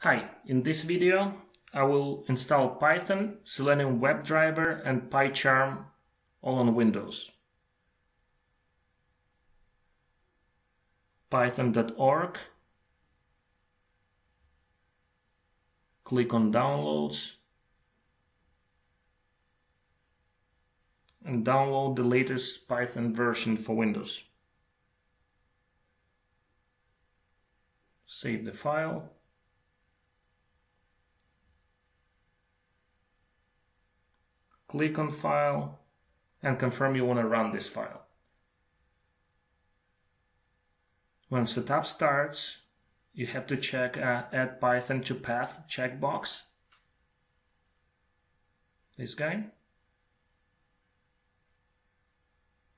Hi, in this video I will install Python, Selenium WebDriver and PyCharm all on Windows. Python.org, click on Downloads and download the latest Python version for Windows. Save the file. Click on File and confirm you want to run this file. When setup starts, you have to check Add Python to Path checkbox. This guy.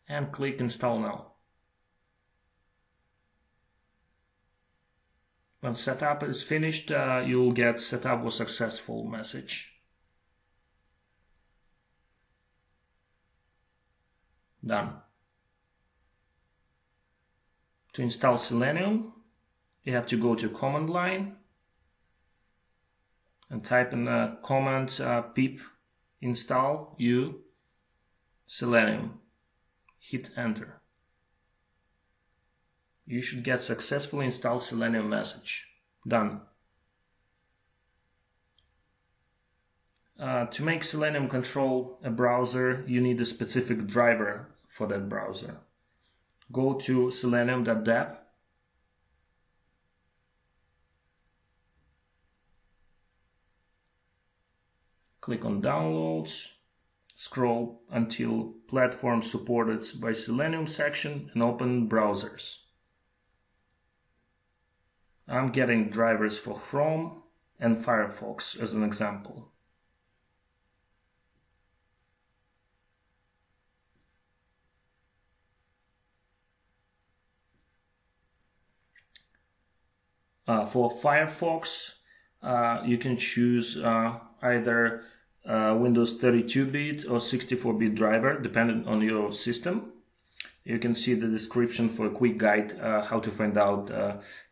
And click Install Now. When setup is finished, you'll get Setup was successful message. Done. To install Selenium, you have to go to command line and type in the command pip install u Selenium. Hit enter. You should get successfully installed Selenium message. Done. To make Selenium control a browser, you need a specific driver for that browser. Go to selenium.dev. Click on Downloads. Scroll until Platform Supported by Selenium section and open Browsers. I'm getting drivers for Chrome and Firefox as an example. For Firefox, you can choose either Windows 32-bit or 64-bit driver, depending on your system. You can see the description for a quick guide how to find out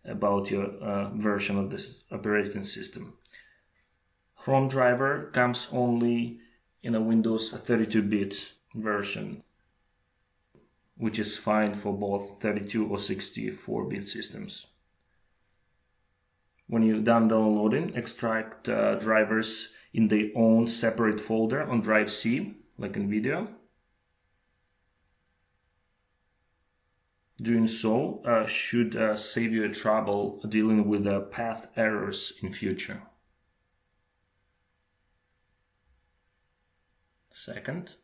about your version of this operating system. Chrome driver comes only in a Windows 32-bit version, which is fine for both 32 or 64-bit systems. When you're done downloading, extract drivers in their own separate folder on drive C, like in video. Doing so should save you trouble dealing with path errors in future. Second.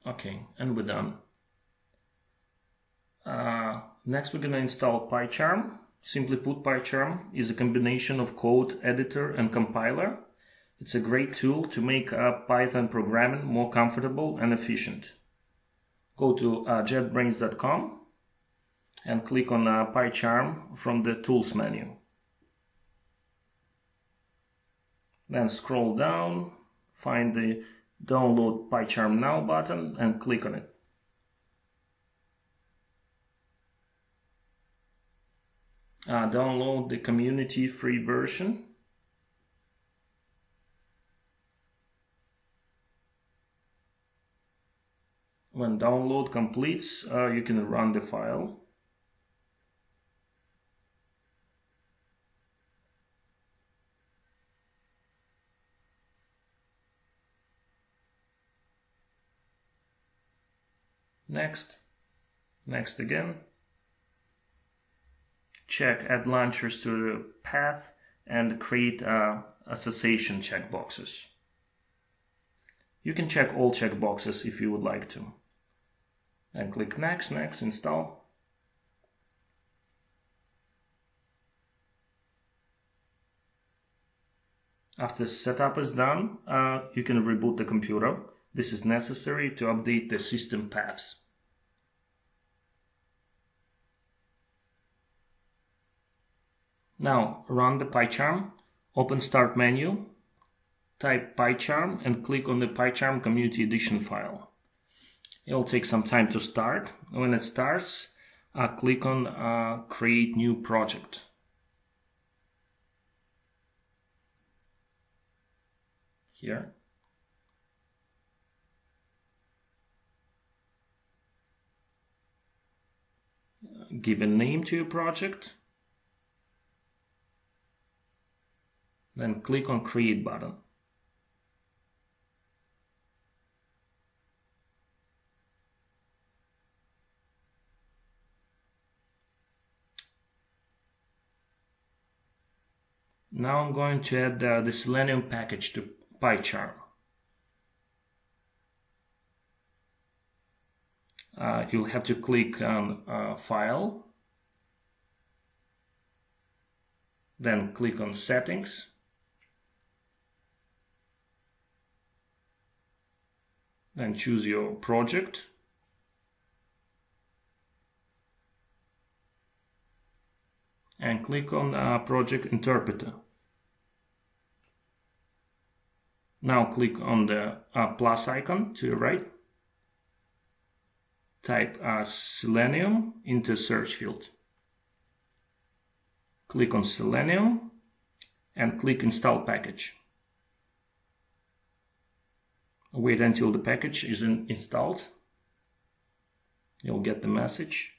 Okay, and we're done. Next we're going to install PyCharm. Simply put, PyCharm is a combination of code editor and compiler. It's a great tool to make Python programming more comfortable and efficient. Go to jetbrains.com and click on PyCharm from the Tools menu. Then scroll down, find the Download PyCharm Now button and click on it. Download the community free version. When download completes, you can run the file. Next again. Check Add Launchers to the path and create association checkboxes. You can check all checkboxes if you would like to. And click Next, Install. After setup is done, you can reboot the computer. This is necessary to update the system paths. Now run the PyCharm, open Start menu, type PyCharm and click on the PyCharm Community Edition file. It'll take some time to start. When it starts, click on Create New Project. Here. Give a name to your project. Then click on Create button. Now I'm going to add the Selenium package to PyCharm. You'll have to click on File, then click on Settings, then choose your project, and click on Project Interpreter. Now click on the plus icon to your right. Type Selenium into search field. Click on Selenium and click Install Package. Wait until the package is installed. You'll get the message.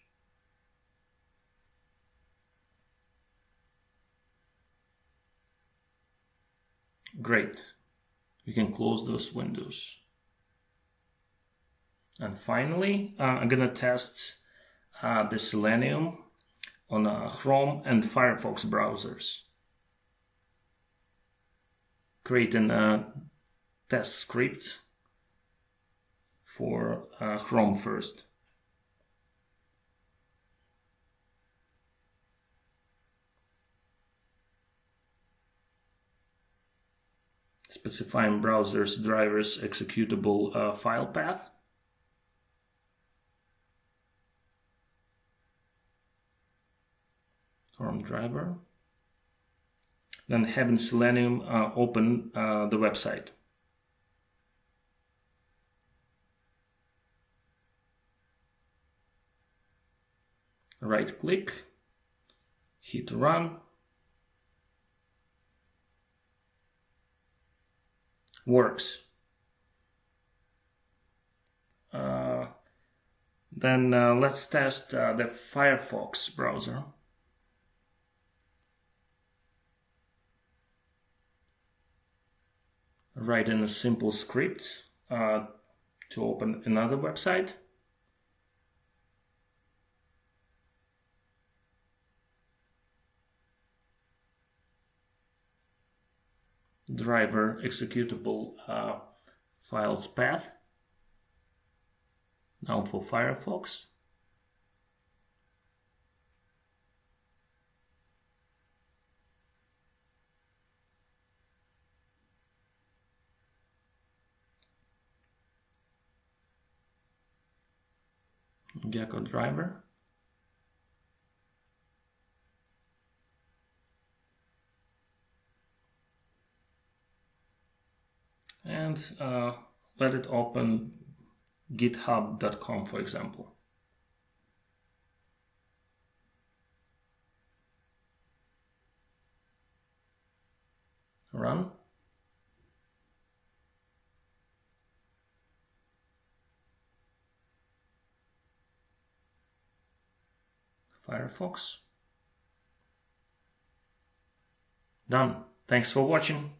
Great. We can close those windows. And finally, I'm going to test the Selenium on Chrome and Firefox browsers. Create a test script for Chrome first. Specifying browser's driver's executable file path. Chrome driver. Then having Selenium open the website. Right click, hit run. Works. Then let's test the Firefox browser. Write in a simple script to open another website. Driver executable files path. Now for Firefox. Gecko driver. And let it open github.com, for example. Run. Firefox. Done. Thanks for watching.